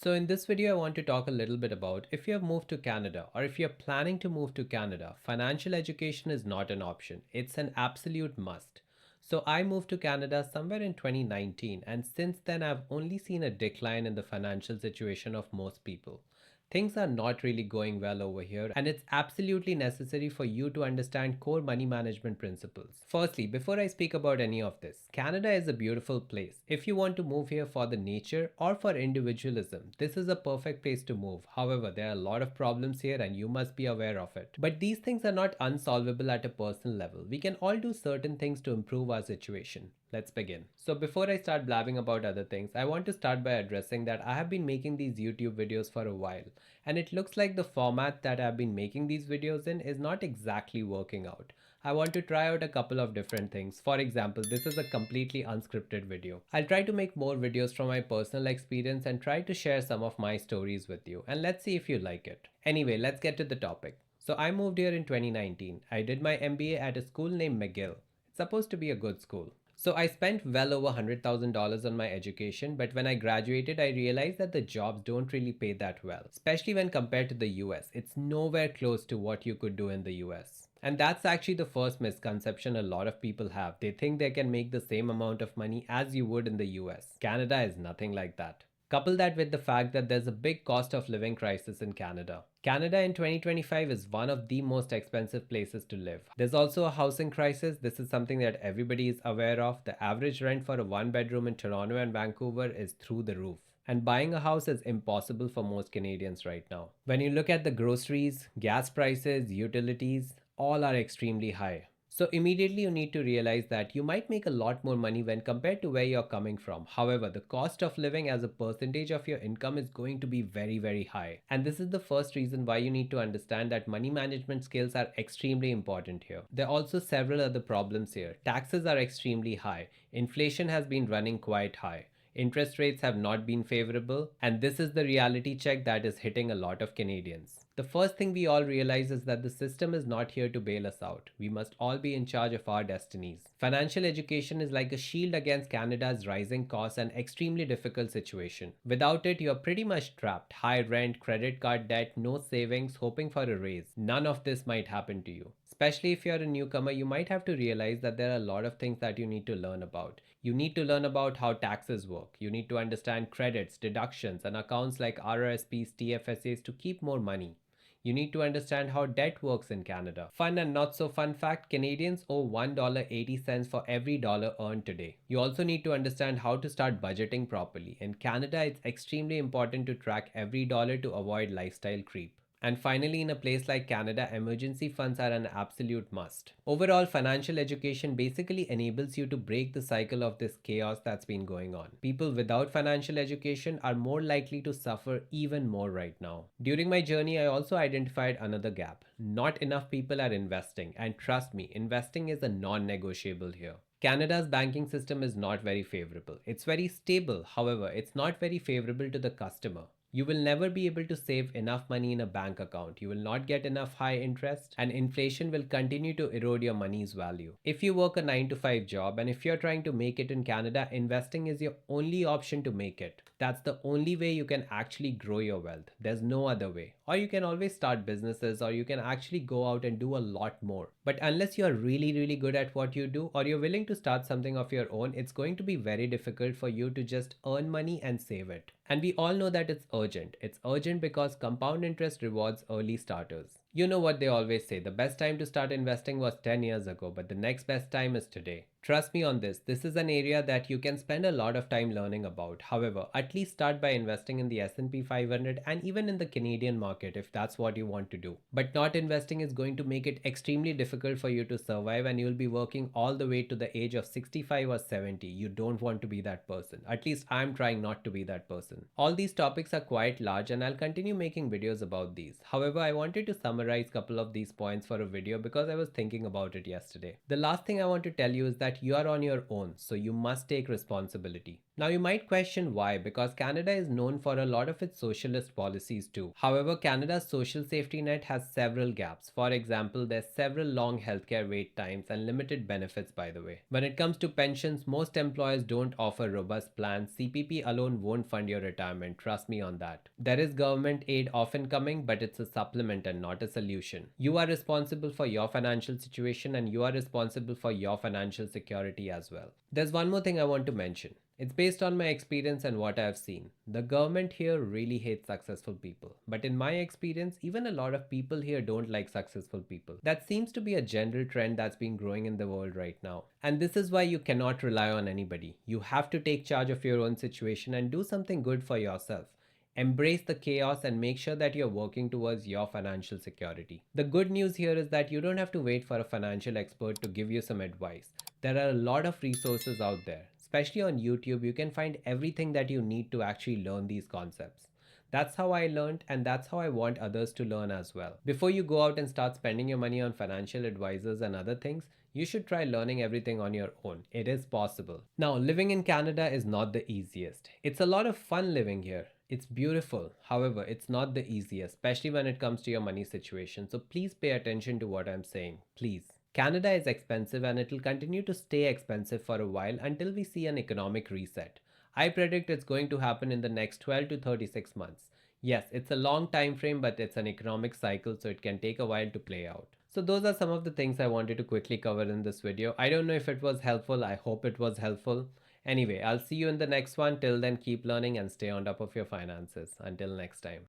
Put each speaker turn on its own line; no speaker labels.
So in this video, I want to talk a little bit about if you have moved to Canada or if you're planning to move to Canada, financial education is not an option. It's an absolute must. So I moved to Canada somewhere in 2019, and since then I've only seen a decline in the financial situation of most people. Things are not really going well over here, and it's absolutely necessary for you to understand core money management principles. Firstly, before I speak about any of this, Canada is a beautiful place. If you want to move here for the nature or for individualism, this is a perfect place to move. However, there are a lot of problems here and you must be aware of it. But these things are not unsolvable at a personal level. We can all do certain things to improve our situation. Let's begin. So before I start blabbing about other things, I want to start by addressing that I have been making these YouTube videos for a while, and it looks like the format that I've been making these videos in is not exactly working out. I want to try out a couple of different things. For example, this is a completely unscripted video. I'll try to make more videos from my personal experience and try to share some of my stories with you, and let's see if you like it. Anyway, let's get to the topic. So I moved here in 2019. I did my MBA at a school named McGill. It's supposed to be a good school. So I spent well over $100,000 on my education, but when I graduated, I realized that the jobs don't really pay that well, especially when compared to the US. It's nowhere close to what you could do in the US. And that's actually the first misconception a lot of people have. They think they can make the same amount of money as you would in the US. Canada is nothing like that. Couple that with the fact that there's a big cost of living crisis in Canada. Canada in 2025 is one of the most expensive places to live. There's also a housing crisis. This is something that everybody is aware of. The average rent for a one bedroom in Toronto and Vancouver is through the roof. And buying a house is impossible for most Canadians right now. When you look at the groceries, gas prices, utilities, all are extremely high. So immediately you need to realize that you might make a lot more money when compared to where you're coming from. However, the cost of living as a percentage of your income is going to be very, very high. And this is the first reason why you need to understand that money management skills are extremely important here. There are also several other problems here. Taxes are extremely high. Inflation has been running quite high. Interest rates have not been favorable, and this is the reality check that is hitting a lot of Canadians. The first thing we all realize is that the system is not here to bail us out. We must all be in charge of our destinies. Financial education is like a shield against Canada's rising costs and extremely difficult situation. Without it, you're pretty much trapped. High rent, credit card debt, no savings, hoping for a raise. None of this might happen to you. Especially if you're a newcomer, you might have to realize that there are a lot of things that you need to learn about. You need to learn about how taxes work. You need to understand credits, deductions, and accounts like RRSPs, TFSAs to keep more money. You need to understand how debt works in Canada. Fun and not so fun fact, Canadians owe $1.80 for every dollar earned today. You also need to understand how to start budgeting properly. In Canada, it's extremely important to track every dollar to avoid lifestyle creep. And finally, in a place like Canada, emergency funds are an absolute must. Overall, financial education basically enables you to break the cycle of this chaos that's been going on. People without financial education are more likely to suffer even more right now. During my journey, I also identified another gap. Not enough people are investing, and trust me, investing is a non-negotiable here. Canada's banking system is not very favorable. It's very stable, however, it's not very favorable to the customer. You will never be able to save enough money in a bank account. You will not get enough high interest, and inflation will continue to erode your money's value. If you work a 9 to 5 job and if you're trying to make it in Canada, investing is your only option to make it. That's the only way you can actually grow your wealth. There's no other way. Or you can always start businesses, or you can actually go out and do a lot more. But unless you're really, really good at what you do, or you're willing to start something of your own, it's going to be very difficult for you to just earn money and save it. And we all know that it's urgent. It's urgent because compound interest rewards early starters. You know what they always say, the best time to start investing was 10 years ago, but the next best time is today. Trust me on this. This is an area that you can spend a lot of time learning about. However, at least start by investing in the S&P 500 and even in the Canadian market if that's what you want to do. But not investing is going to make it extremely difficult for you to survive, and you'll be working all the way to the age of 65 or 70. You don't want to be that person. At least I'm trying not to be that person. All these topics are quite large, and I'll continue making videos about these. However, I wanted to summarize a couple of these points for a video because I was thinking about it yesterday. The last thing I want to tell you is that you are on your own, so you must take responsibility. Now, you might question why, because Canada is known for a lot of its socialist policies too. However, Canada's social safety net has several gaps. For example, there's several long healthcare wait times and limited benefits, by the way. When it comes to pensions, most employers don't offer robust plans. CPP alone won't fund your retirement, trust me on that. There is government aid often coming, but it's a supplement and not a solution. You are responsible for your financial situation and you are responsible for your financial security as well. There's one more thing I want to mention. It's based on my experience and what I've seen. The government here really hates successful people. But in my experience, even a lot of people here don't like successful people. That seems to be a general trend that's been growing in the world right now. And this is why you cannot rely on anybody. You have to take charge of your own situation and do something good for yourself. Embrace the chaos and make sure that you're working towards your financial security. The good news here is that you don't have to wait for a financial expert to give you some advice. There are a lot of resources out there. Especially on YouTube, you can find everything that you need to actually learn these concepts. That's how I learned, and that's how I want others to learn as well. Before you go out and start spending your money on financial advisors and other things, you should try learning everything on your own. It is possible. Now, living in Canada is not the easiest. It's a lot of fun living here. It's beautiful. However, it's not the easiest, especially when it comes to your money situation. So please pay attention to what I'm saying. Please. Canada is expensive and it'll continue to stay expensive for a while until we see an economic reset. I predict it's going to happen in the next 12 to 36 months. Yes, it's a long time frame, but it's an economic cycle, so it can take a while to play out. So those are some of the things I wanted to quickly cover in this video. I don't know if it was helpful. I hope it was helpful. Anyway, I'll see you in the next one. Till then, keep learning and stay on top of your finances. Until next time.